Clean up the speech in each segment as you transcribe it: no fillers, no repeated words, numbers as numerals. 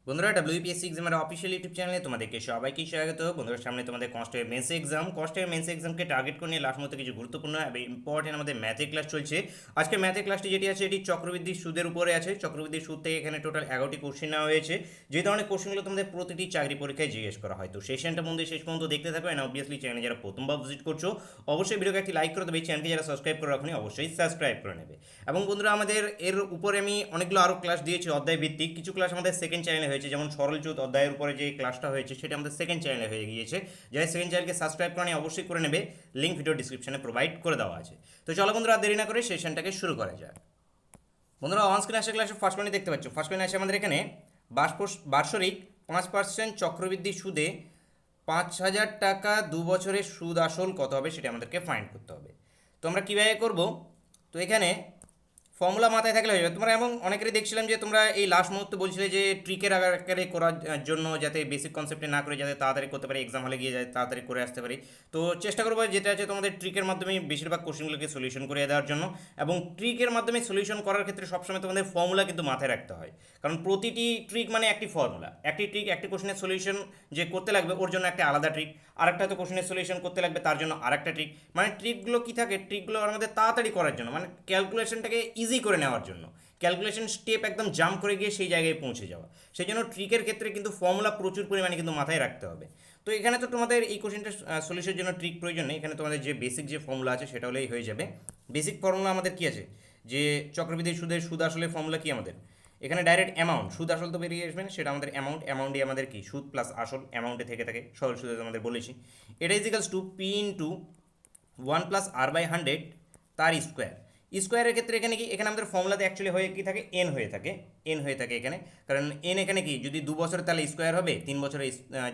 বন্ধুরা WPSC এক্সামের official YouTube চ্যানেলে তোমাদেরকে সবাইকে স্বাগত। বন্ধুরা সামনে তোমাদের কনস্টেবল মেন্স এক্সামকে টার্গেট করে নিয়ে লাস্ট মধ্যে কিছু গুরুত্বপূর্ণ এবং ইম্পর্টেন্ট আমাদের ম্যাথের ক্লাস চলছে। আজকে ম্যাথের ক্লাসটি যেটি আছে এটি চক্রবৃদ্ধি সুদের উপরে আছে। চক্রবৃদ্ধি সুদ থেকে এখানে টোটাল 11টি কোশ্চেন নেওয়া হয়েছে। যে ধরনের কোশ্চেনগুলো তোমাদের প্রতিটি চাকরি পরীক্ষায় জিজ্ঞেস করা হয়, তো সেশনটা বন্ধু শেষ পর্যন্ত দেখতে থাকো। এন্ড অবভিয়াসলি চ্যানেলে যারা প্রথমবার ভিজিট করছো অবশ্যই ভিডিওকে একটি লাইক করে দেবে। চ্যানেলকে যারা সাবস্ক্রাইব করে রাখনি অবশ্যই সাবস্ক্রাইব করে নেবে। এবং বন্ধুরা আমাদের এর উপরে আমি অনেকগুলো আরও ক্লাস দিয়েছি অধ্যায় ভিত্তিক। কিছু ক্লাস আমাদের সেকেন্ড চ্যানেলে হয়েছে, যেমন সরল অধ্যায়ের উপরে যে ক্লাসটা হয়েছে সেটা আমাদের সেকেন্ড চ্যানেলে হয়ে গিয়েছে। যারা সেকেন্ড চ্যানেলকে সাবস্ক্রাইব করেনি অবশ্যই করে নেবে, লিঙ্ক ভিডিও ডিসক্রিপশনে প্রোভাইড করে দেওয়া আছে। তো চলো বন্ধুরা দেরি না করে সেশনটাকে শুরু করা যাক। বন্ধুরা অন স্ক্রিনে আসা ক্লাসে ফার্স্ট পয়েন্ট দেখতে পাচ্ছ। ফার্স্ট পয়েন্ট আছে আমাদের এখানে বার্ষিক 5% চক্রবৃদ্ধি সুদে 5,000 টাকা 2 বছরের সুদ আসল কত হবে সেটা আমাদেরকে ফাইন্ড করতে হবে। তো আমরা কীভাবে করব? তো এখানে ফর্মুলা মাথায় থাকলে হয়ে যাবে তোমরা। এবং অনেকেরই দেখছিলাম যে তোমরা এই লাস্ট মুহূর্তে বলছিলে যে ট্রিকের আকারে করার জন্য, যাতে বেসিক কনসেপ্টে না করে যাতে তাড়াতাড়ি করতে পারি, এক্সাম হলে গিয়ে যাতে তাড়াতাড়ি করে আসতে পারি। তো চেষ্টা করবো যেটা আছে তোমাদের ট্রিকের মাধ্যমে বেশিরভাগ কোশ্চেনগুলোকে সলিউশন করে দেওয়ার জন্য। এবং ট্রিকের মাধ্যমে সলিউশন করার ক্ষেত্রে সবসময় তোমাদের ফর্মুলা কিন্তু মাথায় রাখতে হয়, কারণ প্রতিটি ট্রিক মানে একটি ফর্মুলা। একটি ট্রিক একটি কোশ্চেনের সলিউশন যে করতে লাগবে ওর জন্য একটা আলাদা ট্রিক, আরেকটা হয়তো কোশ্চেনের সলিউশন করতে লাগবে তার জন্য আরেকটা ট্রিক। মানে ট্রিকগুলো কী থাকে, ট্রিকগুলো আমাদের তাড়াতাড়ি করার জন্য, মানে ক্যালকুলেশনটাকে ইজি করে নেওয়ার জন্য, ক্যালকুলেশন স্টেপ একদম জাম্প করে গিয়ে সেই জায়গায় পৌঁছে যাওয়া। সেই জন্য ট্রিকের ক্ষেত্রে কিন্তু ফর্মুলা প্রচুর পরিমাণে কিন্তু মাথায় রাখতে হবে। তো এখানে তো তোমাদের এই কোশ্চেনটা সলিউশনের জন্য ট্রিক প্রয়োজন নেই, এখানে তোমাদের যে বেসিক যে ফর্মুলা আছে সেটা হলেই হয়ে যাবে। বেসিক ফর্মুলা আমাদের কি আছে, যে চক্রবৃদ্ধি সুদ আসলে ফর্মুলা কি আমাদের এখানে ডাইরেক্ট অ্যামাউন্ট, সুদ আসল তো বেরিয়ে আসবে না, সেটা আমাদের অ্যামাউন্টই আমাদের কি সুদ প্লাস আসল অ্যামাউন্টে থেকে থাকে, সরল সুদে আমাদের বলেছি। এটা ইজিক্যালস টু পি ইন্টু 1+r/100 তার স্কোয়ার। স্কোয়ারের ক্ষেত্রে এখানে কি, এখানে আমাদের ফর্মুলাতে অ্যাকচুয়ালি হয়ে কি থাকে, এন হয়ে থাকে। এন হয়ে থাকে এখানে, কারণ এন এখানে কি, যদি 2 বছরে তাহলে স্কোয়ার হবে, 3 বছরে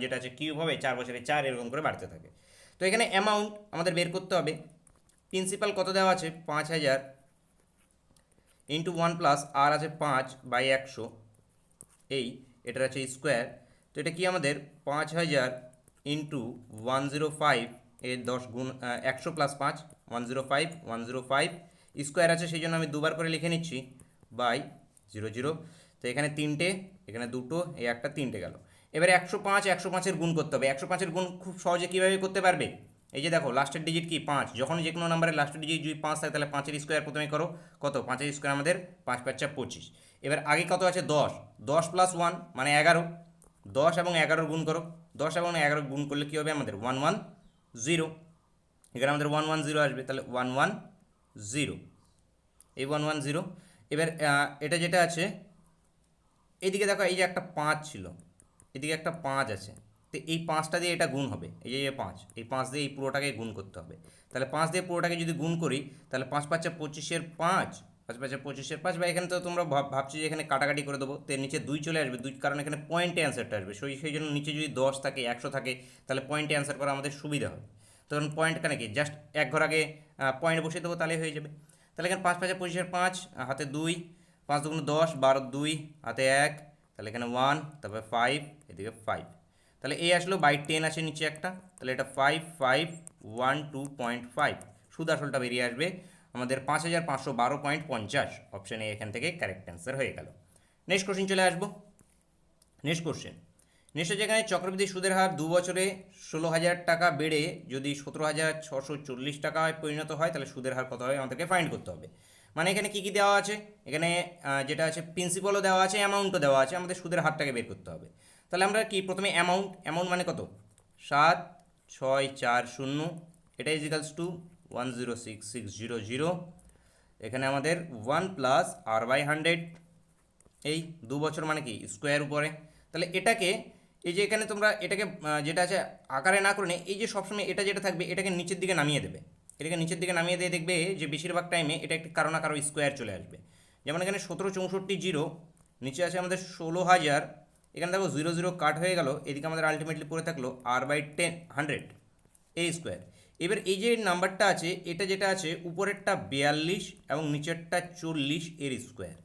যেটা আছে কিউব হবে, 4 বছরে 4, এরকম করে বাড়তে থাকে। তো এখানে অ্যামাউন্ট আমাদের বের করতে হবে। প্রিন্সিপাল কত দেওয়া আছে, 5,000 ইন্টু 1+r আছে 5/100, এটার আছে স্কোয়ার। তো এটা কি আমাদের 5,000 ইন্টু 105 এর 10 গুণ 100 + 5 105 স্কোয়ার আছে, সেই জন্য আমি দুবার করে লিখে নিচ্ছি বাই 0 0। তো এখানে তিনটে, এখানে দুটো, এই একটা, তিনটে গেল। এবারে 105 গুণ করতে হবে। 105-এর গুণ খুব সহজে কীভাবে করতে পারবে, এই যে দেখো লাস্টের ডিজিট কি 5, যখন যে কোনো নাম্বারের লাস্টের ডিজিট যদি 5 থাকে তাহলে 5-এর স্কোয়ার প্রথমে করো। কত, 5-এর স্কোয়ার আমাদের 5×5 = 25। এবার আগে কত আছে, 10, 10 + 1 মানে 11, 10 এবং 11 গুণ করো। 10 এবং 11 গুণ করলে কী হবে আমাদের 110, এখানে আমাদের 110 আসবে, তাহলে 110, এই 110। এবার এটা যেটা আছে এইদিকে দেখো, এই যে একটা 5 ছিল, এদিকে একটা 5 আছে, তো এই 5টা দিয়ে এটা গুণ হবে, এই যে 5, এই 5 দিয়ে এই পুরোটাকে গুণ করতে হবে। তাহলে 5 দিয়ে পুরোটাকে যদি গুণ করি তাহলে 5×5 = 25, 5×5 = 5, বা এখানে তো তোমরা ভাবছি যে এখানে কাটাকাটি করে দেবো, তো এর নিচে 2 চলে আসবে, 2 কারণ এখানে পয়েন্টে অ্যান্সারটা আসবে, সেই জন্য নিচে যদি 10 থাকে, 100 থাকে, তাহলে পয়েন্টে অ্যান্সার করা আমাদের সুবিধা হবে। তখন পয়েন্ট কেন কি, জাস্ট এক ঘর আগে পয়েন্ট বসিয়ে দেবো, তাহলে হয়ে যাবে। তাহলে এখানে 5×5 = 25, হাতে 2, 5 × 2 = 10, 12, 2 হাতে 1, তাহলে এখানে 1, তারপরে 5, এদিকে 5, তাহলে এই আসলো বাই 10 আছে নিচে একটা, তাহলে এটা 5512.5, সুদ আসলটা বেরিয়ে আসবে আমাদের 5,512.50। অপশান এ এখান থেকে কারেক্ট অ্যান্সার হয়ে গেল। নেক্সট কোশ্চেন চলে আসবো। নেক্সট কোশ্চেন, নেক্সট যেখানে চক্রবৃদ্ধি সুদের হার 2 বছরে 16,000 টাকা বেড়ে যদি 17,640 টাকায় পরিণত হয়, তাহলে সুদের হার কত হবে আমাদেরকে ফাইন্ড করতে হবে। মানে এখানে কী কী দেওয়া আছে, এখানে যেটা আছে প্রিন্সিপালও দেওয়া আছে, অ্যামাউন্টও দেওয়া আছে, আমাদের সুদের হারটাকে বের করতে হবে। তাহলে আমরা কি প্রথমে অ্যামাউন্ট মানে কত, 7,640, এটা ইজিক্যালস টু 106,600। এখানে আমাদের 1+r/100, এই 2 বছর মানে কি স্কোয়ার উপরে। তাহলে এটাকে, এই যে এখানে তোমরা এটাকে যেটা আছে আকারে না করে, এই যে সবসময় এটা যেটা থাকবে এটাকে নিচের দিকে নামিয়ে দেবে, এটাকে নিচের দিকে নামিয়ে দিয়ে দেখবে যে বেশিরভাগ টাইমে এটা একটি কারো না কারো স্কোয়ার চলে আসবে। যেমন এখানে 1764, নিচে আছে আমাদের 16,000, এখানে দেখো 0 0 কাট হয়ে গেল, এদিকে আমাদের আলটিমেটলি পড়ে থাকলো r/100 এই স্কোয়ার। এবার এই যে নাম্বারটা আছে, এটা যেটা আছে উপরেরটা 42 এবং নিচেরটা 40 এর স্কোয়ার,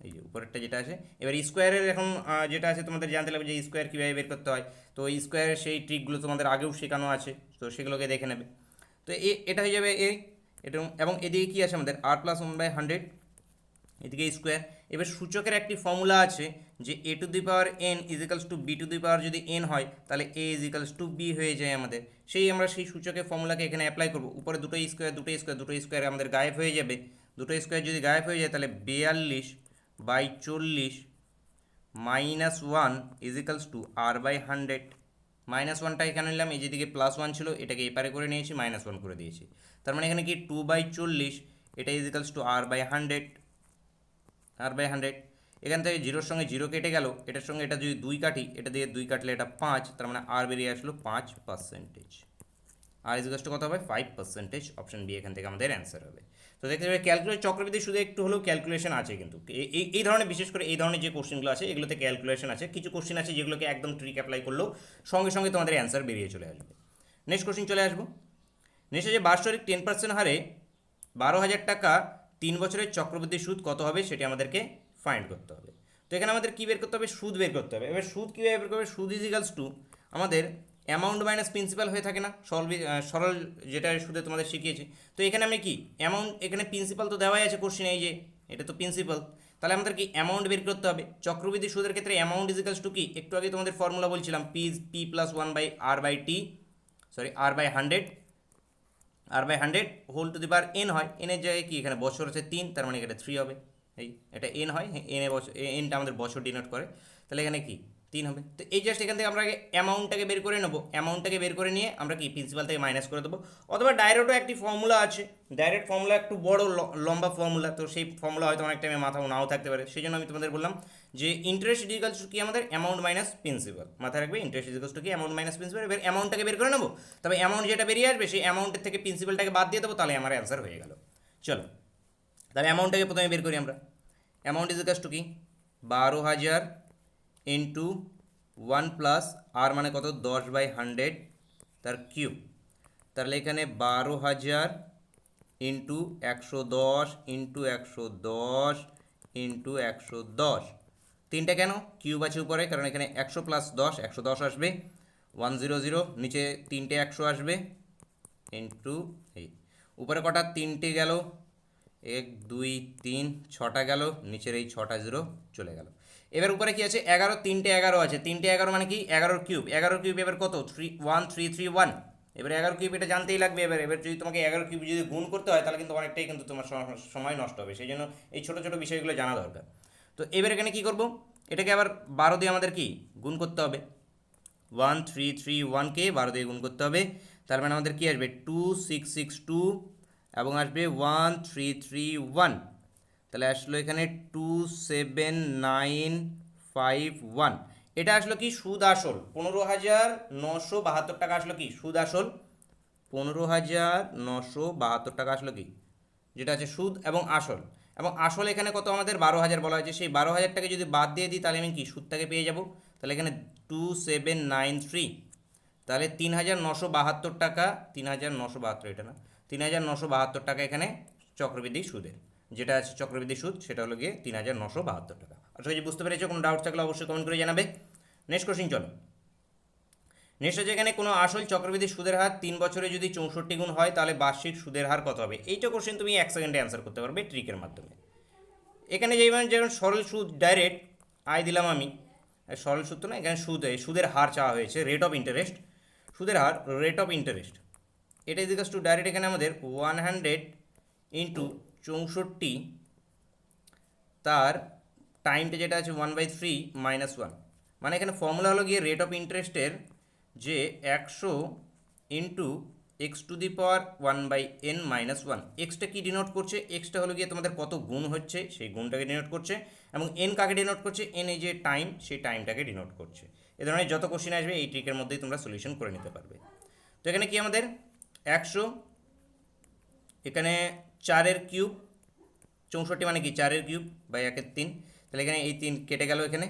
এই যে উপরেরটা যেটা আছে। এবার স্কোয়ারের এখন যেটা আছে তোমাদের জানতে লাগবে যে স্কোয়ার কীভাবে বের করতে হয়। তো স্কোয়ারের সেই ট্রিকগুলো তোমাদের আগেও শেখানো আছে, তো সেগুলোকে দেখে নেবে। তো এটা হয়ে যাবে এটা, এবং এদিকে কী আছে আমাদের r+1/100, এদিকে স্কোয়ার। এবার সূচকের একটি ফর্মুলা আছে যে a to the power n equals to b to the power যদি n হয় তাহলে a ইজিক্যালস টু b হয়ে যায় আমাদের। আমরা সেই সূচকের ফর্মুলাকে এখানে অ্যাপ্লাই করব। উপরে দুটো স্কোয়ার আমাদের গায়েব হয়ে যাবে। দুটো স্কোয়ার যদি গায়েব হয়ে যায় তাহলে 42/40 -1 ইজিক্যালস টু r/100। -1টা এখানে নিলাম, এই যেদিকে +1 ছিল এটাকে এপারে করে নিয়েছি, -1 করে দিয়েছি। তার মানে এখানে কি 2/40 এটা ইজিক্যালস টু r/100। এখান থেকে 0-র সঙ্গে 0 কেটে গেল, এটার সঙ্গে এটা যদি 2 কাটি, এটা দিয়ে 2 কাটলে এটা 5, তার মানে আর বেরিয়ে আসলো 5%। আর ইজিক্যালস টু কত হবে? 5%। অপশন বি এখান থেকে আমাদের অ্যান্সার হবে। তো দেখতে পাবে ক্যালকুলেট চক্রবৃদ্ধি সুদে একটু হলেও ক্যালকুলেশন আছে কিন্তু এই ধরনের, বিশেষ করে এই ধরনের যে কোশ্চেনগুলো আছে এগুলোতে ক্যালকুলেশন আছে। কিছু কোশ্চেন আছে যেগুলোকে একদম ট্রিক অ্যাপ্লাই করলেও সঙ্গে সঙ্গে তোমাদের অ্যান্সার বেরিয়ে চলে আসবে। নেক্সট কোশ্চেন চলে আসবো। নেক্সট যে বার্ষিক 10% হারে 12,000 টাকা 3 বছরের চক্রবৃদ্ধি সুদ কত হবে সেটি আমাদেরকে ফাইন্ড করতে হবে। তো এখানে আমাদের কী বের করতে হবে? সুদ বের করতে হবে। এবার সুদ কীভাবে বের করবে? সুদ ইজিক্যালস টু আমাদের অ্যামাউন্ট মাইনাস প্রিন্সিপাল হয়ে থাকে না, সরল যেটা সুদে তোমাদের শিখিয়েছি। তো এখানে আমি কি অ্যামাউন্ট, এখানে প্রিন্সিপাল তো দেওয়াই আছে কোশ্চেনে, এই যে এটা তো প্রিন্সিপাল, তাহলে আমাদের কি অ্যামাউন্ট বের করতে হবে। চক্রবৃদ্ধি সুদের ক্ষেত্রে অ্যামাউন্ট ইজিক্যালস টু কি, একটু আগে তোমাদের ফর্মুলা বলছিলাম, r/100 r/100 whole to the power n হয়। এনের জায়গায় কি এখানে বছর আছে 3, তার মানে এটা 3 হবে। এটা n হয়, nটা আমাদের বছর ডিনোট করে, তাহলে এখানে কি 3 হবে। তো এই জাস্ট এখান থেকে আমরা আগে অ্যামাউন্টটাকে বের করে নেবো। অ্যামাউন্টটাকে বের করে নিয়ে আমরা কি প্রিন্সিপাল থেকে মাইনাস করে দেবো, অথবা ডাইরেক্টও একটি ফর্মুলা আছে। ডাইরেক্ট ফর্মুলা একটু বড় লম্বা ফর্মুলা, তো সেই ফর্মুলা হয়তো অনেক টাইমে মাথাও নাও থাকতে পারে। সেই জন্য আমি তোমাদের বললাম যে ইন্টারেস্ট ইজিক্যালস টু কি আমাদের অ্যামাউন্ট মাইনাস প্রিন্সিপাল। মাথায় রাখবে ইন্টারেস্ট ইজিক্যালস টু কি অ্যামাউন্ট মাইনাস প্রিন্সিপাল। এবার অ্যামাউন্টটাকে বের করে নেবো, তবে অ্যামাউন্ট যেটা বেরিয়ে আসবে সেই অ্যামাউন্টের থেকে প্রিন্সিপালটাকে বাদ দিয়ে দেবো, তাহলে আমার অ্যান্সার হয়ে গেল। চলো তাহলে অ্যামাউন্টটাকে প্রথমে বের করি আমরা। অ্যামাউন্ট ইজিক্যালস টু কি 12,000 ইন্টু 1 প্লাস আর মানে কত 10/100 তার কিউব। তাহলে এখানে 12,000 ইন্টু 110 ইন্টু 110 ইন্টু 110। তিনটা কেন কিউব আছে উপরে, কারণ এখানে 100 প্লাস 10 110 আসবে, 100, নিচে তিনটে 100 আসবে ইন্টু এই উপরে কটা তিনটে গেল, 1 2 3 6টা গেল, নিচের এই 6টা 0 চলে গেল। এবার উপরে কি আছে 11, তিনটে 11 আছে, তিনটে 11 মানে কি 11 কিউব। 11 কিউব এবার কত 1331। এবার 11 কিউব এটা জানতেই লাগবে। এবার যদি তোমাকে 11 কিউব যদি গুণ করতে হয় তাহলে কিন্তু অনেকটাই কিন্তু তোমার সময় নষ্ট হবে, সেই জন্য এই ছোটো ছোটো বিষয়গুলো জানা দরকার। তো এবার এখানে কি করব, এটাকে আবার 12 দিয়ে আমাদের কি গুণ করতে হবে। 1331কে 12 দিয়ে গুণ করতে হবে, তার মানে আমাদের কি আসবে 2662 এবং আসবে 1331। তাহলে আসলো এখানে 27951। এটা আসলো কি সুদ আসল 15,972 টাকা আসলো কি সুদ আসল 15,972 টাকা আসলো কি, যেটা আছে সুদ এবং আসল। এবং আসল এখানে কত আমাদের 12,000 বলা হয়েছে, সেই 12,000টাকে যদি বাদ দিয়ে দিই তাহলে আমি কি সুদটাকে পেয়ে যাব। তাহলে এখানে 2793, তাহলে 3,972 টাকা, 3,972 এটা না 3,972 টাকা এখানে চক্রবৃদ্ধি সুদের, যেটা আছে চক্রবৃদ্ধি সুদ সেটা হলো গিয়ে 3,972 টাকা। আচ্ছা যদি বুঝতে পেরেছো, কোনো ডাউট থাকলে অবশ্যই কমেন্ট করে জানাবে। নেক্সট কোশ্চিন চলো। নেক্সট হচ্ছে এখানে কোনো আসল চক্রবৃদ্ধি সুদের হার 3 বছরে যদি 64 গুণ হয় তাহলে বার্ষিক সুদের হার কত হবে। এইটা কোশ্চেন তুমি 1 সেকেন্ডে অ্যান্সার করতে পারবে ট্রিকের মাধ্যমে। এখানে যেমন সরল সুদ ডাইরেক্ট আয় দিলাম আমি, সরল সুদ তো না, এখানে সুদের হার চাওয়া হয়েছে, রেট অফ ইন্টারেস্ট, সুদের হার রেট অফ ইন্টারেস্ট। এটা ইজিকালস টু ডাইরেক্ট এখানে আমাদের 100 ইন্টু 64, তার টাইমটা যেটা আছে 1/3 -1, মানে এখানে ফর্মুলা হলো গিয়ে রেট অফ ইন্টারেস্টের যে 100 into x two the power 1/n -1। Extra কি ডিনোট করছে, এক্সটা হলো গিয়ে তোমাদের কত গুণ হচ্ছে সেই গুণটাকে ডিনোট করছে, এবং এন কাকে ডিনোট করছে, এন এই যে টাইম সেই টাইমটাকে ডিনোট করছে। এ ধরনের যত কোশ্চেন আসবে এই ট্রিকের মধ্যেই তোমরা সলিউশন করে নিতে পারবে। তো এখানে কি আমাদের 100, এখানে 4 কিউব, 64 মানে কি 4 কিউব বাই 1/3, তাহলে এখানে এই 3 কেটে গেল, এখানে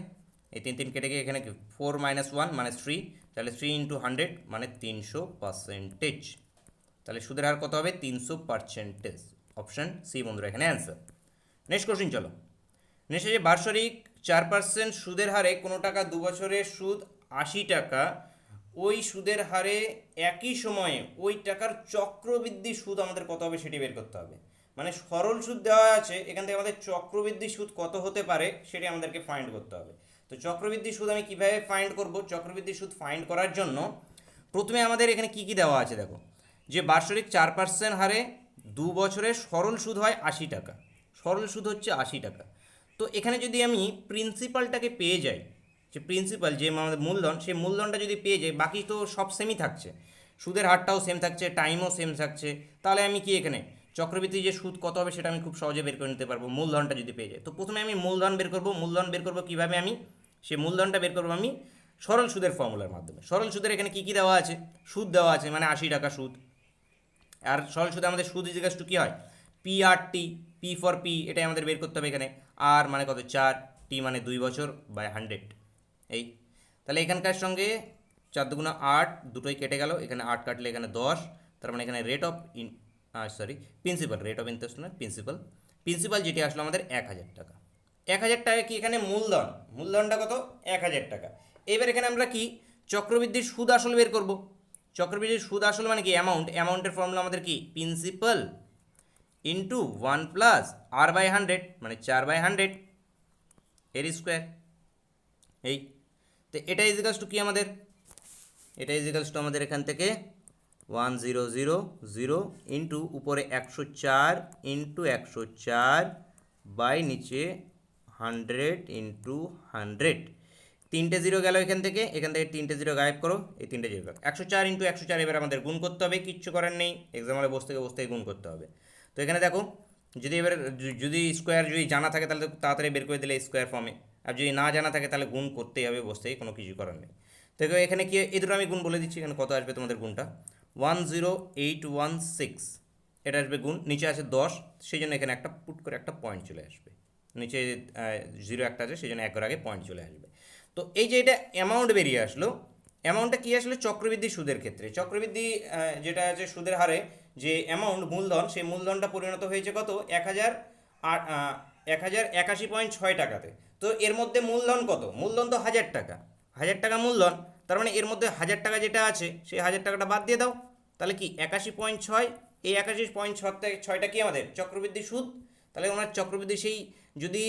এই 3 কেটে গিয়ে এখানে কি 4 -1 মানে 3, তাহলে 3 ইন্টু 100 মানে 300%। তাহলে সুদের হার কত হবে 300%। অপশান সি বন্ধুরা এখানে অ্যান্সার। নেক্সট কোশ্চিন চলো। নেক্সট যে বার্ষিক 4% সুদের হারে কোনো টাকা 2 বছরের সুদ 80 টাকা, ওই সুদের হারে একই সময়ে ওই টাকার চক্রবৃদ্ধি সুদ আমাদের কত হবে সেটি বের করতে হবে। মানে সরল সুদ দেওয়া আছে, এখান থেকে আমাদের চক্রবৃদ্ধি সুদ কত হতে পারে সেটা আমাদেরকে ফাইন্ড করতে হবে। তো চক্রবৃদ্ধি সুদ আমি কিভাবে ফাইন্ড করব? চক্রবৃদ্ধি সুদ ফাইন্ড করার জন্য প্রথমে আমাদের এখানে কি কি দেওয়া আছে দেখো, যে বার্ষিক 4% হারে 2 বছরের সরল সুদ হয় 80 টাকা, সরল সুদ হচ্ছে 80 টাকা। তো এখানে যদি আমি প্রিন্সিপালটাকে পেয়ে যাই, যে প্রিন্সিপাল যে আমাদের মূলধন, সেই মূলধনটা যদি পেয়ে যাই, বাকি তো সব সেমই থাকছে, সুদের হারটাও সেম থাকছে, টাইমও সেম থাকছে, তাহলে আমি কি এখানে চক্রবৃদ্ধি যে সুদ কত হবে সেটা আমি খুব সহজে বের করে নিতে পারবো মূলধনটা যদি পেয়ে যাই। তো প্রথমে আমি মূলধন বের করব। মূলধন বের করব কীভাবে? আমি সেই মূলধনটা বের করবো আমি সরল সুদের ফর্মুলার মাধ্যমে। সরল সুদের এখানে কী কী দেওয়া আছে? সুদ দেওয়া আছে, মানে 80 টাকা সুদ। আর সরল সুদে আমাদের সুদ ইজিকাস টু কী হয়? P R T, P for P, এটাই আমাদের বের করতে হবে এখানে। আর মানে কত? 4, টি মানে 2 বছর বাই 100। এই তাহলে এখানকার সঙ্গে 4 দুগুণা 8, দুটোই কেটে গেল, এখানে 8 কাটলে এখানে 10, তার মানে এখানে rate of principal, rate of interest না প্রিন্সিপাল, প্রিন্সিপাল যেটি আসলো আমাদের 1000 টাকা। 1000 টাকা কি এখানে মূলধন, মূলধনটা কত? 1000 টাকা। এবার এখানে আমরা কি চক্রবৃদ্ধির সুদ আসল বের করব। চক্রবৃদ্ধির সুদ আসল মানে কি? অ্যামাউন্ট, অ্যামাউন্টের ফর্মুলা আমাদের কি? Principal into 1 plus R by 100, মানে 4/100 এর স্কোয়ার। এই তো এটা ইজিকালস টু কি আমাদের? এটা ইজিকালস টু আমাদের এখান থেকে 1000 ইন্টু উপরে 104 ইন্টু 104 বাই নিচে 100 ইন্টু 100। 3টে জিরো গেল এখান থেকে 3টে জিরো গায়েব করো, এই 3টে জিরো গেল। 104 ইন্টু 104 এবার আমাদের গুণ করতে হবে, কিচ্ছু করার নেই, এক্সাম হলে বসে থেকে গুণ করতে হবে। তো এখানে দেখো, যদি এবার যদি স্কোয়ার যদি জানা থাকে তাহলে তাড়াতাড়ি বের করে দিলে স্কোয়ার ফর্মে, আর যদি না জানা থাকে তাহলে গুণ করতেই হবে, বসে থেকে কোনো কিছু করার নেই। তো এখানে কি এই দুটো আমি গুণ বলে দিচ্ছি, এখানে কত আসবে তোমাদের গুণটা? 10816, এটা আসবে গুণ, নিচে আছে 10, সেই জন্য এখানে একটা পুট করে একটা পয়েন্ট চলে আসবে, নিচে জিরো একটা আছে সেই জন্য একবার আগে পয়েন্ট চলে আসবে। তো এই যে এটা অ্যামাউন্ট বেরিয়ে আসলো, অ্যামাউন্টটা কী আসলে? চক্রবৃদ্ধি সুদের ক্ষেত্রে চক্রবৃদ্ধি যেটা আছে সুদের হারে যে অ্যামাউন্ট মূলধন, সেই মূলধনটা পরিণত হয়েছে কত? 1081.6 টাকাতে। তো এর মধ্যে মূলধন কত? মূলধন তো 1000 টাকা, 1000 টাকা মূলধন, তার মানে এর মধ্যে 1000 টাকা যেটা আছে সেই 1000 টাকাটা বাদ দিয়ে দাও, তাহলে কি 81.6, এই 81.6টা কি আমাদের চক্রবৃদ্ধি সুদ। তাহলে ওনার চক্রবৃদ্ধি সেই যদি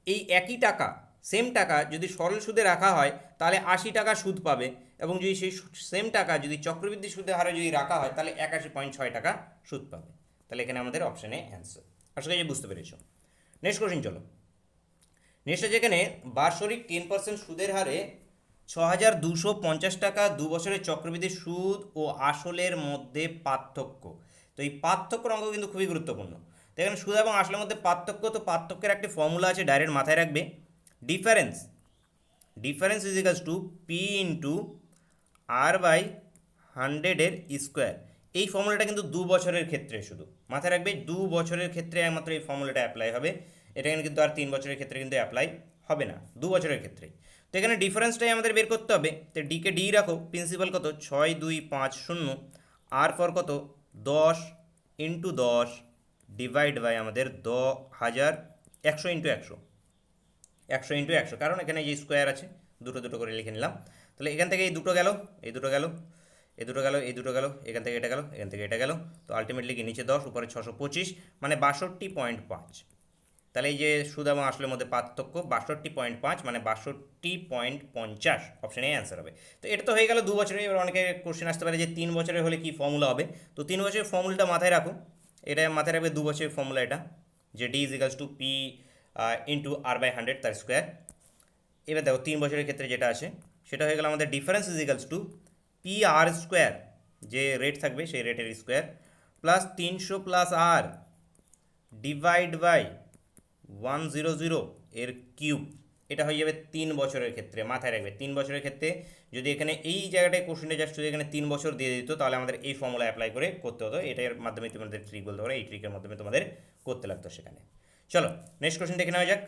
এই একই টাকা, সেম টাকা যদি সরল সুদে রাখা হয় তাহলে 80 টাকা সুদ পাবে, এবং যদি সেই সেম টাকা যদি চক্রবৃদ্ধি সুদের হারে যদি রাখা হয় তাহলে 81.6 টাকা সুদ পাবে। তাহলে এখানে আমাদের অপশানে অ্যান্সার। আশা করি বুঝতে পেরেছো। নেক্সট কোশ্চেন চলো। নেক্সট যেখানে বার্ষিক 10% সুদের হারে 6250 টাকা 2 বছরের চক্রবৃদ্ধি সুদ ও আসলের মধ্যে পার্থক্য। তো এই পার্থক্যর অঙ্ক কিন্তু খুবই গুরুত্বপূর্ণ। তো এখানে সুদ এবং আসলের মধ্যে পার্থক্য, তো পার্থক্যের একটি ফর্মুলা আছে, ডাইরেক্ট মাথায় রাখবে। Difference is equals to P into R by 100 square. এই ফর্মুলাটা কিন্তু 2 বছরের ক্ষেত্রে শুধু মাথায় রাখবে, 2 বছরের ক্ষেত্রে একমাত্র এই ফর্মুলাটা অ্যাপ্লাই হবে, এটা কিন্তু আর 3 বছরের ক্ষেত্রে কিন্তু অ্যাপ্লাই হবে না, 2 বছরের ক্ষেত্রে। তো এখানে ডিফারেন্সটাই আমাদের বের করতে হবে। তো ডিকে ডি রাখো, প্রিন্সিপাল কত? 6250, আর ফর কত? 10 ইন্টু 10 ডিভাইড বাই আমাদের 1000, 100 ইন্টু 100, 100 ইন্টু 100, কারণ এখানে যে স্কোয়ার আছে দুটো দুটো করে লিখে নিলাম। তাহলে এখান থেকে এই দুটো গেল, এই দুটো গেল, এই দুটো গেল, এই দুটো গেল, এখান থেকে এটা গেল, এখান থেকে এটা গেল। তো আলটিমেটলি কি নিচে 10 উপরে 625, মানে 62.5। তাহলে এই যে সুদ এবং আসলের মধ্যে পার্থক্য 62.5, মানে 62.50, অপশানে অ্যান্সার হবে। তো এটা তো হয়ে গেল 2 বছরের। এবার অনেকে কোশ্চেন আসতে পারে যে 3 বছরের হলে কি ফর্মুলা হবে। তো 3 বছরের ফর্মুলাটা মাথায় রাখো, এটা মাথায় রাখবে 2 বছরের ফর্মুলা এটা, যে D is equals to P into R by 100 তার স্কোয়ার। এবার দেখো 3 বছরের ক্ষেত্রে যেটা আছে সেটা হয়ে গেল আমাদের difference is equals to P R square, যে রেট থাকবে সেই রেটের স্কোয়ার, plus 300 plus R divide by 100 এর কিউব। এটা হয়ে যাবে 3 বছরের ক্ষেত্রে, মাথায় রাখবে 3 বছরের ক্ষেত্রে। যদি এখানে এই জায়গাটায় কোশ্চেনটা জাস্ট যদি এখানে 3 বছর দিয়ে দিত তাহলে আমাদের এই ফর্মুলা অ্যাপ্লাই করে করতে হতো, এটার মাধ্যমে তোমাদের ট্রিক বলতে পারো, এই ট্রিকের মাধ্যমে তোমাদের করতে লাগতো সেখানে। চলো নেক্সট কোশ্চেন দেখে নেওয়া যাক।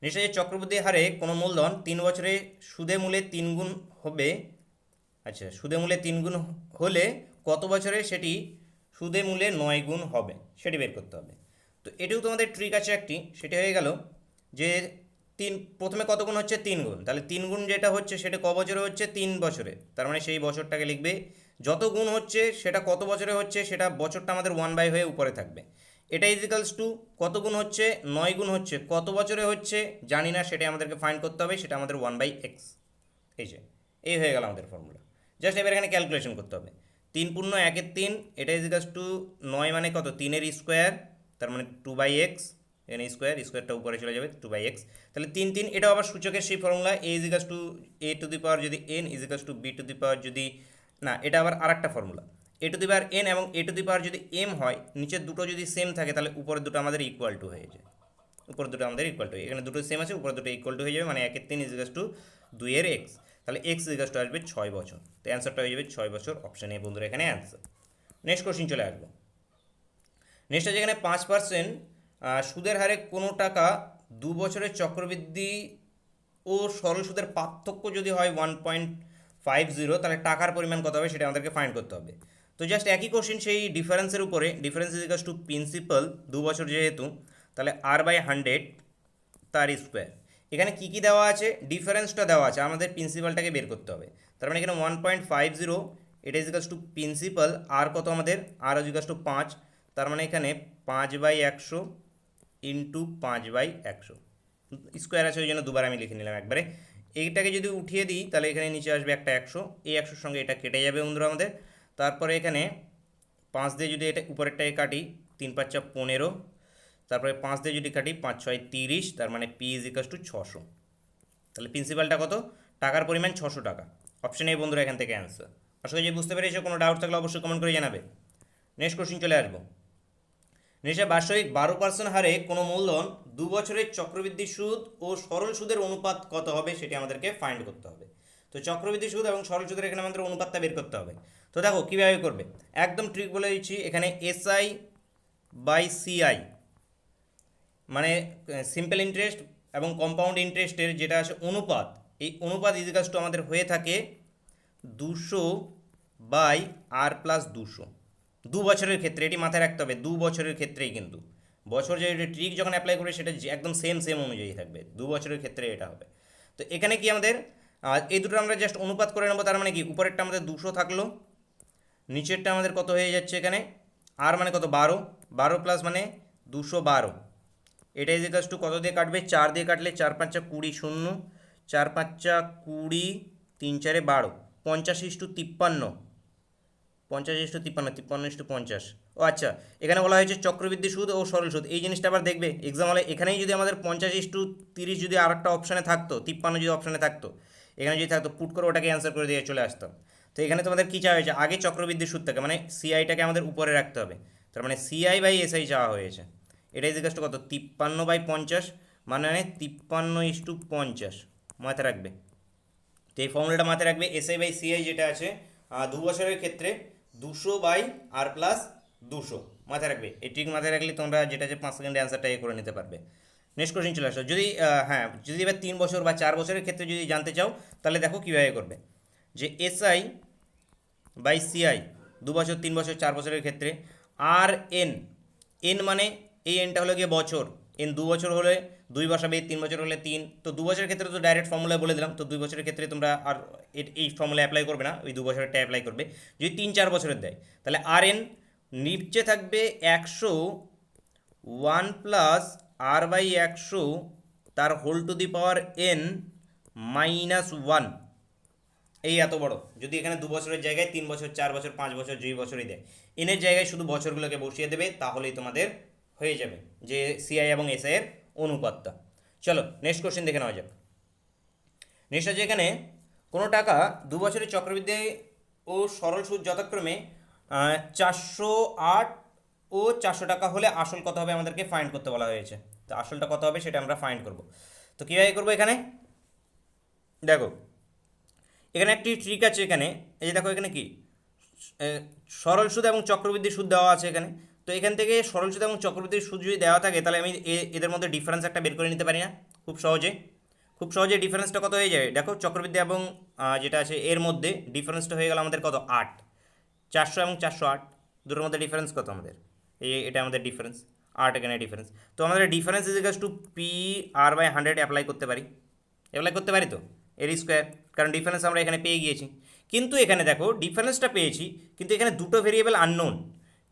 নিশ্চয়ই চক্রবৃদ্ধি হারে কোনো মূলধন 3 বছরে সুদে মূলে 3 গুণ হবে। আচ্ছা, সুদে মূলে 3 গুণ হলে কত বছরে সেটি সুদে মূলে 9 গুণ হবে, সেটি বের করতে হবে। তো এটিও তোমাদের ট্রিক আছে একটি, সেটি হয়ে গেল যে প্রথমে কত গুণ হচ্ছে? 3 গুণ। তাহলে 3 গুণ যেটা হচ্ছে সেটা ক বছরে হচ্ছে? 3 বছরে, তার মানে সেই বছরটাকে লিখবে যত গুণ হচ্ছে সেটা কত বছরে হচ্ছে, সেটা বছরটা আমাদের 1/, হয়ে উপরে থাকবে। এটা ইজিক্যালস টু কত গুণ হচ্ছে, 9 গুণ হচ্ছে, কত বছরে হচ্ছে জানি না, সেটা আমাদেরকে ফাইন্ড করতে হবে, সেটা আমাদের 1/x। এই যে এই হয়ে গেল আমাদের ফর্মুলা। জাস্ট এবার এখানে ক্যালকুলেশন করতে হবে। 3 পূর্ণ 1-এর 3, এটা ইজিক্যালস টু 9 মানে কত, 3-এর স্কোয়ার, তার মানে 2/x, এখানে স্কোয়ার, স্কোয়ারটা উপরে চলে যাবে 2/x, তাহলে 3 এটাও আবার সূচকের সেই formula, a equals to a to the power যদি n equals to b to the power যদি, না এটা আবার আরেকটা formula, a to the power n এবং a টু দি পাওয়ার যদি m হয়, নিচের দুটো যদি সেম থাকে তাহলে উপরের দুটো আমাদের ইকুয়াল টু হয়ে যায়, উপরের দুটো আমাদের ইকুয়াল টু, এখানে দুটো সেম আছে, উপরের দুটো ইকুয়াল টু হয়ে যাবে, মানে 1-এর 3 ইজিক্যালস টু 2-এর x, তাহলে x ইজিক্যালস টু আসবে 6 বছর। তো অ্যান্সারটা হয়ে যাবে 6 বছর, অপশান এ বন্ধুরা এখানে অ্যান্সার। নেক্সট কোশ্চিন চলে আসবো। নেক্সট আছে এখানে 5% সুদের হারে কোনো টাকা 2 বছরের চক্রবৃদ্ধি ও সরল সুদের পার্থক্য যদি হয় 1.50, তাহলে টাকার পরিমাণ কত হবে সেটা আমাদেরকে ফাইন্ড করতে হবে। তো জাস্ট একই কোশ্চিন, সেই ডিফারেন্সের উপরে, ডিফারেন্স ইজিক্যালস টু প্রিন্সিপাল 2 বছর যেহেতু, তাহলে r/100 তার স্কোয়ার। এখানে কি কি দেওয়া আছে, ডিফারেন্সটা দেওয়া আছে, আমাদের প্রিন্সিপালটাকে বের করতে হবে। তার মানে এখানে 1.50, এটা ইজিক্যালস টু প্রিন্সিপাল, আর কত আমাদের, আর ইজিক্যালস টু 5, তার মানে এখানে 5/100 ইন্টু 5/100, স্কোয়ার আছে ওই জন্য দুবার আমি লিখে নিলাম একবারে। এইটাকে যদি উঠিয়ে দিই তাহলে এখানে নিচে আসবে একটা 100, এই 100-র সঙ্গে এটা কেটে যাবে বন্ধুরা আমাদের। তারপরে এখানে 5 দিয়ে যদি এটা উপরেরটাকে কাটি, 3×5 = 15, তারপরে 5 দিয়ে যদি কাটি 5×6 = 30, তার মানে p ইজিক্যালস টু 600। তাহলে প্রিন্সিপালটা কত, টাকার পরিমাণ 600 টাকা। অপশন এ বন্ধুরা এখান থেকে অ্যান্সার। আশা করি যে বুঝতে পেরেছো, কোনো ডাউট থাকলে অবশ্যই কমেন্ট করে জানাবে। নেক্সট কোশ্চিন চলে আসবো। নেশা বার্ষিক 12% হারে কোনো মূলধন 2 বছরের চক্রবৃদ্ধি সুদ ও সরল সুদের অনুপাত কত হবে সেটি আমাদেরকে ফাইন্ড করতে হবে। তো চক্রবৃদ্ধি সুদ এবং সরল সুদের এখানে আমাদের অনুপাতটা বের করতে হবে। তো দেখো কীভাবে করবে, একদম ট্রিক বলে দিচ্ছি, এখানে SI/CI মানে সিম্পল ইন্টারেস্ট এবং কম্পাউন্ড ইন্টারেস্টের যেটা আছে অনুপাত, এই অনুপাত ইজিক্যালস টু আমাদের হয়ে থাকে 200/r+200। 2 বছরের ক্ষেত্রে, এটি মাথায় রাখতে হবে, 2 বছরের ক্ষেত্রেই, কিন্তু বছর যে ট্রিক যখন অ্যাপ্লাই করবে সেটা একদম সেম অনুযায়ী থাকবে, 2 বছরের ক্ষেত্রে এটা হবে। তো এখানে কি আমাদের এই দুটো আমরা জাস্ট অনুপাত করে নেবো, তার মানে কি উপরেরটা আমাদের 200 থাকলো, নিচেরটা আমাদের কত হয়ে যাচ্ছে এখানে, আর মানে কত 12, 12 প্লাস মানে 212, এটা ইজিক্যালস টু কত দিয়ে কাটবে, 4 দিয়ে কাটলে 4×5 = 20, 0, 4×5 = 20, 3×4 = 12, 50:53, 50:53, 53:50। ও আচ্ছা, এখানে বলা হয়েছে চক্রবৃদ্ধি সুদ ও সরল সুদ, এই জিনিসটা আবার দেখবে এক্সাম হলে, এখানেই যদি আমাদের 50:30 যদি আর একটা অপশানে থাকতো, 53 যদি অপশানে থাকতো, এখানে যদি থাকতো, পুট করে ওটাকে অ্যান্সার করে দিয়ে চলে আসতাম। তো এখানে তোমাদের কী চাওয়া হয়েছে, আগে চক্রবৃদ্ধি সুদটাকে মানে সিআইটাকে আমাদের উপরে রাখতে হবে, তার মানে CI/SI চাওয়া হয়েছে। এটা ইজিক্যালস টু কত, 53/50, মানে 53:50, মাথায় রাখবে। তো এই ফর্মুলাটা মাথায় রাখবে, SI/CI যেটা আছে 2 বছরের ক্ষেত্রে 200/r+200, মাথায় রাখবে। এই ট্রিক মাথায় রাখলে তোমরা যেটা যে 5 সেকেন্ডে অ্যান্সারটা করে নিতে পারবে। নেক্সট কোশ্চেন চলে আসো। যদি হ্যাঁ, যদি এবার 3 বছর বা 4 বছরের ক্ষেত্রে যদি জানতে চাও, তাহলে দেখো কীভাবে করবে, যে SI/CI 2 বছর, 3 বছর, 4 বছরের ক্ষেত্রে, আর এন মানে এই এনটা হলো গিয়ে বছর, এন 2 বছর হলে 2 বসাবে, 3 বছর হলে 3, তো 2 বছরের ক্ষেত্রে তো ডাইরেক্ট ফর্মুলা বলে দিলাম, তো 2 বছরের ক্ষেত্রে তোমরা আর এই ফর্মুলা অ্যাপ্লাই করবে না, ওই 2 বছরেরটা অ্যাপ্লাই করবে। যদি 3-4 বছরের দেয় তাহলে আর নিচে থাকবে 100, 1 প্লাস r/100 তার whole to the power n -1, এই এত বড়। যদি এখানে 2 বছরের জায়গায় 3 বছর, 4 বছর, 5 বছর, যেই বছরই দেয়, এনের জায়গায় শুধু বছরগুলোকে বসিয়ে দেবে, তাহলেই তোমাদের হয়ে যাবে যে সিআই এবং এসআই এর অনুপাতটা। চলো নেক্সট কোশ্চেন দেখে নেওয়া যাক। নেক্সট আছে এখানে, কোনো টাকা 2 বছরের চক্রবৃদ্ধি ও সরল সুদ যথাক্রমে 408 ও 400 টাকা হলে আসল কত হবে আমাদেরকে ফাইন্ড করতে বলা হয়েছে। তো আসলটা কত হবে সেটা আমরা ফাইন্ড করব। তো কীভাবে করবো, এখানে দেখো এখানে একটি ট্রিক আছে, এখানে এই যে দেখো, এখানে কি সরল সুদ এবং চক্রবৃদ্ধি সুদ দেওয়া আছে এখানে। তো এখান থেকে সরল সুদ এবং চক্রবৃদ্ধির সুদ যদি দেওয়া থাকে, তাহলে আমি এদের মধ্যে ডিফারেন্স একটা বের করে নিতে পারি না খুব সহজে ডিফারেন্সটা কত হয়ে যায়, দেখো চক্রবৃদ্ধি এবং যেটা আছে এর মধ্যে ডিফারেন্সটা হয়ে গেল আমাদের কত, 8, 400 এবং 408, দুটোর মধ্যে ডিফারেন্স কত আমাদের, এটা আমাদের ডিফারেন্স 8, এখানে ডিফারেন্স। তো আমাদের ডিফারেন্স ইজিক্যালস টু PR/100 অ্যাপ্লাই করতে পারি তো এর স্কোয়ার, কারণ ডিফারেন্স আমরা এখানে পেয়ে গিয়েছি। কিন্তু এখানে দেখো ডিফারেন্সটা পেয়েছি, কিন্তু এখানে দুটো ভেরিয়েবল আননোন,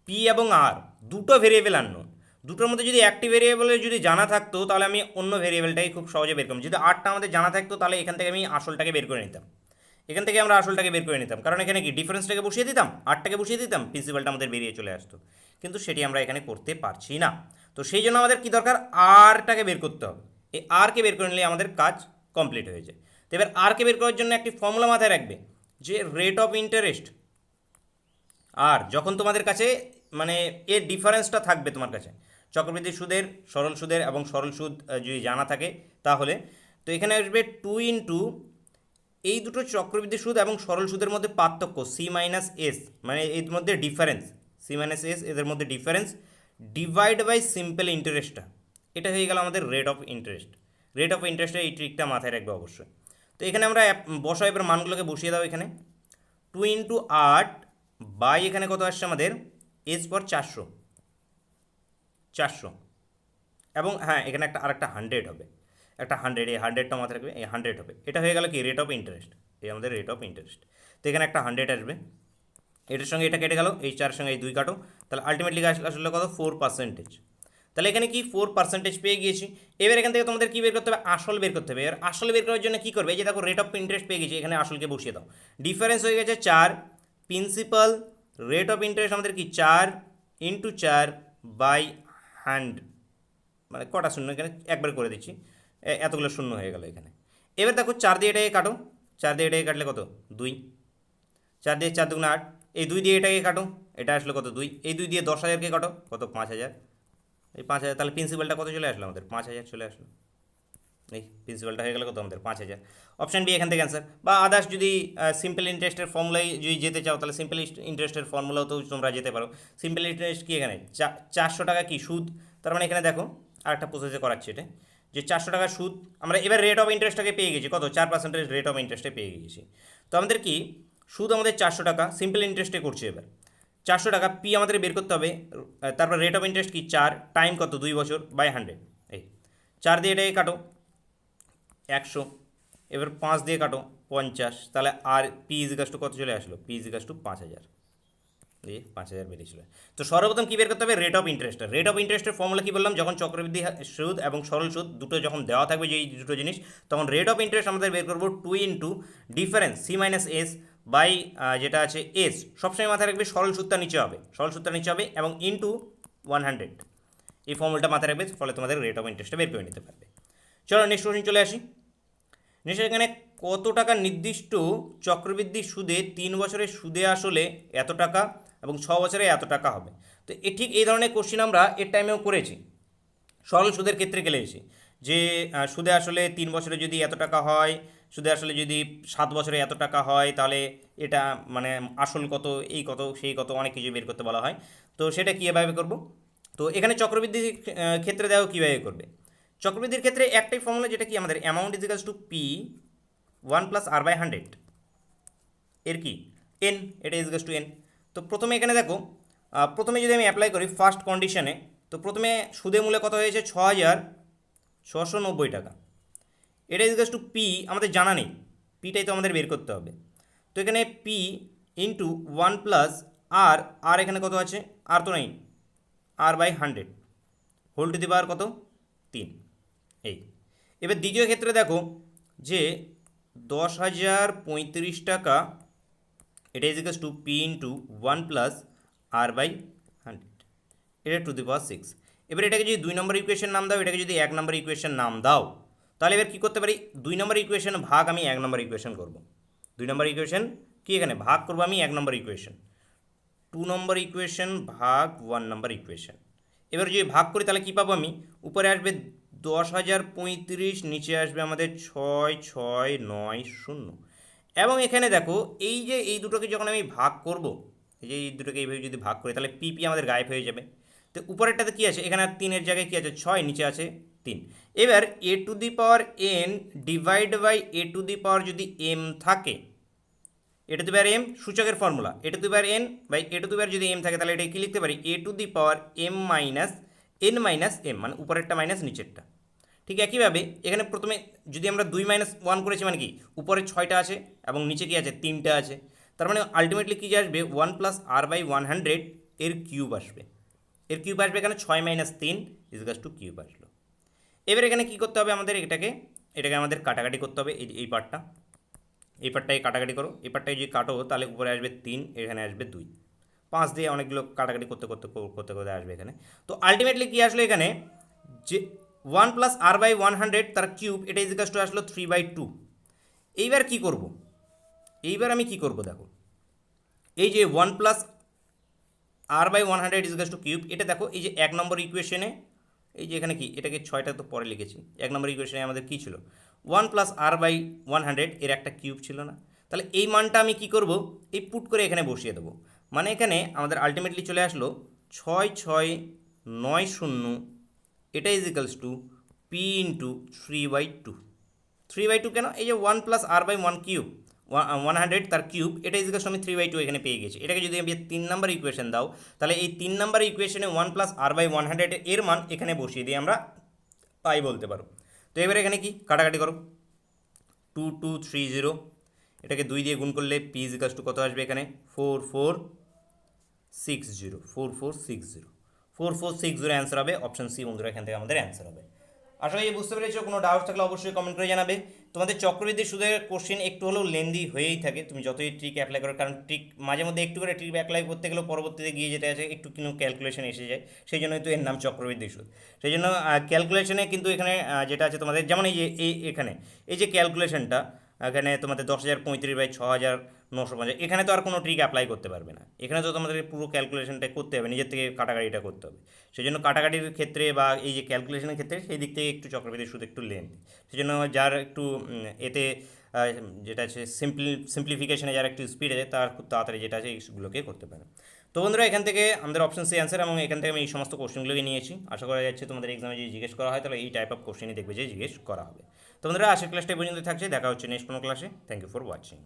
পি এবং আর, দুটো ভেরিয়েবল আননোন। দুটোর মধ্যে যদি একটি ভেরিয়েবলে যদি জানা থাকতো তাহলে আমি অন্য ভেরিয়েবলটাই খুব সহজে বের করতাম। যদি আরটা আমাদের জানা থাকতো তাহলে এখান থেকে আমি আসলটাকে বের করে নিতাম, এখান থেকে আমরা আসলটাকে বের করে নিতাম, কারণ এখানে কি ডিফারেন্সটাকে বসিয়ে দিতাম, আরটাকে বসিয়ে দিতাম, প্রিন্সিপালটা আমাদের বেরিয়ে চলে আসতো। কিন্তু সেটি আমরা এখানে করতে পারছি না। তো সেই জন্য আমাদের কি দরকার, আরটাকে বের করতে হবে। এই আরকে বের করে নিলে আমাদের কাজ কমপ্লিট হয়ে যায়। তো এবার আরকে বের করার জন্য একটি ফর্মুলা মাথায় রাখবে, যে রেট অফ ইন্টারেস্ট। আর যখন তোমাদের কাছে মানে এর ডিফারেন্সটা থাকবে তোমার কাছে, চক্রবৃদ্ধি সুদের, সরল সুদের এবং সরল সুদ যদি জানা থাকে তাহলে, তো এখানে আসবে 2 এই দুটো চক্রবৃদ্ধি সুদ এবং সরল সুদের মধ্যে পার্থক্য সি মাইনাস এস, মানে এর মধ্যে ডিফারেন্স, সি মাইনাস এস এদের মধ্যে ডিফারেন্স, ডিভাইড বাই সিম্পল ইন্টারেস্টটা, এটা হয়ে গেল আমাদের rate of interest. Rate of ইন্টারেস্টের এই ট্রিকটা মাথায় রাখবে অবশ্যই। তো এখানে আমরা বসাই, এবার মানগুলোকে বসিয়ে দাও এখানে। 2 × 8 বাই এখানে কত আসছে আমাদের, এস পর 400, এবং হ্যাঁ এখানে আরেকটা 100 হবে, একটা 100, এই 100টা মাথায় রাখবে, এই 100 হবে। এটা হয়ে গেল কি রেট অফ ইন্টারেস্ট, এই আমাদের রেট অফ ইন্টারেস্ট। তো এখানে একটা 100 আসবে, এটার সঙ্গে এটা কেটে গেল, এই 4 সঙ্গে এই 2 কাটো, তাহলে আলটিমেটলি আসলে কত, 4%। তাহলে এখানে কি 4% পেয়ে গিয়েছি। এবার এখান থেকে তোমাদের কি বের করতে হবে, আসল বের করতে হবে। এবার আসল বের করার জন্য কি করবে, এই যে দেখো রেট অফ ইন্টারেস্ট পেয়ে গেছি, এখানে আসলকে বসিয়ে দাও। ডিফারেন্স হয়ে গেছে 4, প্রিন্সিপাল রেট অফ ইন্টারেস্ট আমাদের কি 4 × 4 বাই 100, মানে কটা শূন্য এখানে একবার করে দিচ্ছি, এতগুলো শূন্য হয়ে গেল এখানে। এবার দেখো 4 দিয়ে এটাকে কাটো, 4 দিয়ে এটাকে কাটলে কত, 2, 4 দিয়ে 4 2 8, এই 2 দিয়ে এটাকে কাটো, এটা আসলো কত, 2, এই 2 দিয়ে 10,000কে কাটো, কত, 5,000, এই 5,000, তাহলে প্রিন্সিপালটা কত চলে আসলো আমাদের, 5,000 চলে আসলো। এই প্রিন্সিপালটা হয়ে গেল কত আমাদের, 5,000। অপশান বি এখান থেকে অ্যান্সার। বা আদার্স যদি সিম্পল ইন্টারেস্টের ফর্মুলায় যদি যেতে চাও তাহলে সিম্পল ইন্টারেস্টের ফর্মুলাতেও তোমরা যেতে পারো। সিম্পল ইন্টারেস্ট কি, এখানে 400 টাকা কি সুদ, তার মানে এখানে দেখো আরেকটা প্রসেসে করাচ্ছি এটা, যে 400 টাকা সুদ, আমরা এবার রেট অফ ইন্টারেস্টটাকে পেয়ে গেছি কত, 4% রেট অফ ইন্টারেস্টে পেয়ে গেছি। তো আমাদের কি সুদ আমাদের 400 টাকা, সিম্পল ইন্টারেস্টে করছি। এবার 400 টাকা পি আমাদের বের করতে হবে, তারপর রেট অফ ইন্টারেস্ট কি 4, টাইম কত, 2 বছর বাই 100, এই 4 দিয়ে এটাকে কাটো 100, এবার 5 দিয়ে কাটো 50, তাহলে আর পি ইজিকাস টু কত চলে আসলো, পি ইজিকাস টু 5,000, এই 5,000 বেরিয়েছিল। তো সর্বপ্রথম কী বের করতে হবে, rate of interest. Rate of ইন্টারেস্টের ফর্মুলা কী বললাম, যখন চক্রবৃদ্ধি সুদ এবং সরল সুদ দুটো যখন দেওয়া থাকবে যেই দুটো জিনিস, তখন রেট অফ ইন্টারেস্ট আমাদের বের করবো 2 difference C minus S by যেটা আছে এস, সবসময় মাথায় রাখবে সরল সুদটা নিচে হবে, সরল সুদটা নিচে হবে, এবং ইন্টু 100, এই ফর্মুলাটা মাথায় রাখবে, ফলে তোমাদের রেট অফ ইন্টারেস্টটা বের করে নিতে পারবে। চলো নেক্সট কোশ্চেন চলে আসি। নেক্সট এখানে কত টাকা নির্দিষ্ট চক্রবৃদ্ধি সুদে 3 বছরের সুদে আসলে এত টাকা এবং 6 বছরে এত টাকা হবে। তো ঠিক এই ধরনের কোশ্চেন আমরা এর টাইমেও করেছি, সরল সুদের ক্ষেত্রে গেলে এসে, যে সুদে আসলে 3 বছরে যদি এত টাকা হয়, সুদে আসলে যদি 7 বছরে এত টাকা হয়, তাহলে এটা মানে আসল কত, এই কত, সেই কত, অনেক কিছু বের করতে বলা হয়। তো সেটা কীভাবে করব, তো এখানে চক্রবৃদ্ধির ক্ষেত্রে দেখো কীভাবে করবে। চক্রবৃদ্ধির ক্ষেত্রে একটাই ফর্মুলা, যেটা কি আমাদের অ্যামাউন্ট ইজিক্যালস টু পি 1 + r/100, এর কি এন, এটা ইজিক্যালস টু এন। তো প্রথমে এখানে দেখো, প্রথমে যদি আমি অ্যাপ্লাই করি ফার্স্ট কন্ডিশনে, তো প্রথমে সুদে মূলে কত হয়েছে, 6,690 টাকা, এটা ইজিক্যালস টু পি আমাদের জানা নেই, পিটাই তো আমাদের বের করতে হবে। তো এখানে পি ইন্টু 1 + আর এখানে কত আছে, আর তো নেই, r/100 হোল টু দি পাওয়ার কত, 3, এই। এবার দ্বিতীয় ক্ষেত্রে দেখো যে 10,035 টাকা, এটা ইজিক্যালস টু পি ইন্টু 1 + r/100, এটা টু দি পাওয়ার 6। এবার এটাকে যদি 2 নম্বর ইকুয়েশন নাম দাও, এটাকে যদি 1 নম্বর ইকুয়েশন নাম দাও, তাহলে এবার কী করতে পারি, 2 নম্বর ইকুয়েশন ভাগ আমি 1 নম্বর ইকুয়েশন করব। 2 নম্বর ইকুয়েশন কি, এখানে ভাগ করবো আমি 1 নম্বর ইকুয়েশন, 2 নম্বর ইকুয়েশন ভাগ 1 নম্বর ইকুয়েশন। এবার যদি ভাগ করি তাহলে কী পাবো আমি, উপরে আসবে 10,035, নিচে আসবে আমাদের 6,690, এবং এখানে দেখো এই যে এই দুটোকে যখন আমি ভাগ করব, এই যে এই দুটোকে এইভাবে যদি ভাগ করি, তাহলে পিপি আমাদের গায়েব হয়ে যাবে। তো উপরেরটাতে কী আছে, এখানে 3-এর জায়গায় কী আছে, 6, নিচে আছে 3। এবার a to the power n divide by a to the power যদি m থাকে, a to the power m সূচকের formula, a to the power n by a to the power যদি m থাকে, তাহলে এটা কি লিখতে পারি, a to the power m minus n minus m, মানে উপরেরটা মাইনাস নিচেরটা, ঠিক একইভাবে এখানে প্রথমে যদি আমরা 2 - 1 করেছি মানে কি উপরে 6টা আছে এবং নিচে কি আছে 3টা আছে, তার মানে আলটিমেটলি কী আসবে 1 + r/100 এর কিউব আসবে। এর কিউব আসবে এখানে 6 - 3 = কিউব আসলো। এবার এখানে কী করতে হবে আমাদের এটাকে আমাদের কাটাকাটি করতে হবে। এই পার্টটা এই পার্টটাকে কাটাকাটি করো, এই পার্টটাকে যদি কাটো তাহলে উপরে আসবে 3, এখানে আসবে 2, 5 দিয়ে অনেকগুলো কাটাকাটি করতে করতে করতে করতে আসবে এখানে। তো আলটিমেটলি কী আসলো এখানে যে 1 + r/100 তার কিউব এটা আসলো 3/2। এইবার কি করব, এইবার আমি কি করব দেখো, এই যে 1 + r/100 কিউব এটা দেখো এই যে 1 নম্বর ইকুয়েশনে, এই যে এখানে কি এটাকে 6টা তো পরে লিখেছি, 1 নম্বর ইকুয়েশনে আমাদের কী ছিল 1 + r/100 এর একটা কিউব ছিল না। তাহলে এই মানটা আমি কি করব, এই পুট করে এখানে বসিয়ে দেবো। মানে এখানে আমাদের আলটিমেটলি চলে আসলো 6690, এটা p × 3/2। 3/2 কেন, এই যে 1 + r/100 তার কিউব এটা আমি 3/2 এখানে পেয়ে গেছি। এটাকে যদি আমি 3 নম্বর ইকুয়েশন দাও তাহলে এই 3 নম্বর ইকুয়েশনে 1 + r/100 এর মান এখানে বসিয়ে দিয়ে আমরা পাই বলতে পারো। তো এবারে এখানে কি কাটাকাটি করো, 2230, এটাকে 2 দিয়ে গুণ করলে p কত আসবে এখানে 4460, 4460 অ্যান্সার হবে অপশন সি বন্ধুরা, এখান থেকে আমাদের অ্যান্সার হবে। আশা করি বুঝতে পেরেছো, কোনো ডাউট থাকলে অবশ্যই কমেন্ট করে জানাবে। তোমাদের চক্রবৃদ্ধি সুদের কোশ্চেন একটু হলেও লেন্দি হয়েই থাকে, তুমি যতই ট্রিক অ্যাপ্লাই করো, কারণ ট্রিক মাঝে মধ্যে একটু করে ট্রিক অ্যাপ্লাই করতে গেলেও পরবর্তীতে গিয়ে যেটা আছে একটু কিন্তু ক্যালকুলেশন এসে যায়, সেই জন্যই তো এর নাম চক্রবৃদ্ধি সুদ। সেই জন্য ক্যালকুলেশনে কিন্তু এখানে যেটা আছে তোমাদের, যেমন এই যে এখানে এই যে ক্যালকুলেশনটা এখানে তোমাদের 10,035/6950, এখানে তো আর কোনো ট্রিক অ্যাপ্লাই করতে পারবে না, এখানে তো তোমাদের পুরো ক্যালকুলেশনটা করতে হবে, নিজের থেকে কাটাকাটিটা করতে হবে। সেই জন্য কাটাকাটির ক্ষেত্রে বা এই যে ক্যালকুলেশনের ক্ষেত্রে সেই দিক থেকে একটু চক্রবৃদ্ধি সুদ একটু লেন্থ। সেই জন্য যার একটু এতে যেটা আছে সিম্পলিফিকেশনে যারা একটু স্পিড আছে তার খুব তাড়াতাড়ি যেটা আছে এইগুলোকে করতে পারে। তো বন্ধুরা এখান থেকে আমাদের অপশন সি অ্যান্সার, এবং এখান থেকে আমি এই সমস্ত কোশ্চেনগুলোকে নিয়েছি। আশা করা যাচ্ছে তোমাদের এক্সামে যদি জিজ্ঞেস করা হয় তাহলে এই টাইপ অফ কোশ্চেনই দেখবে যে জিজ্ঞেস করা হবে। তো বন্ধুরা আজকের ক্লাসটা এই পর্যন্ত থাকছে, দেখা হচ্ছে নেক্সট কোনো ক্লাসে। Thank you for watching.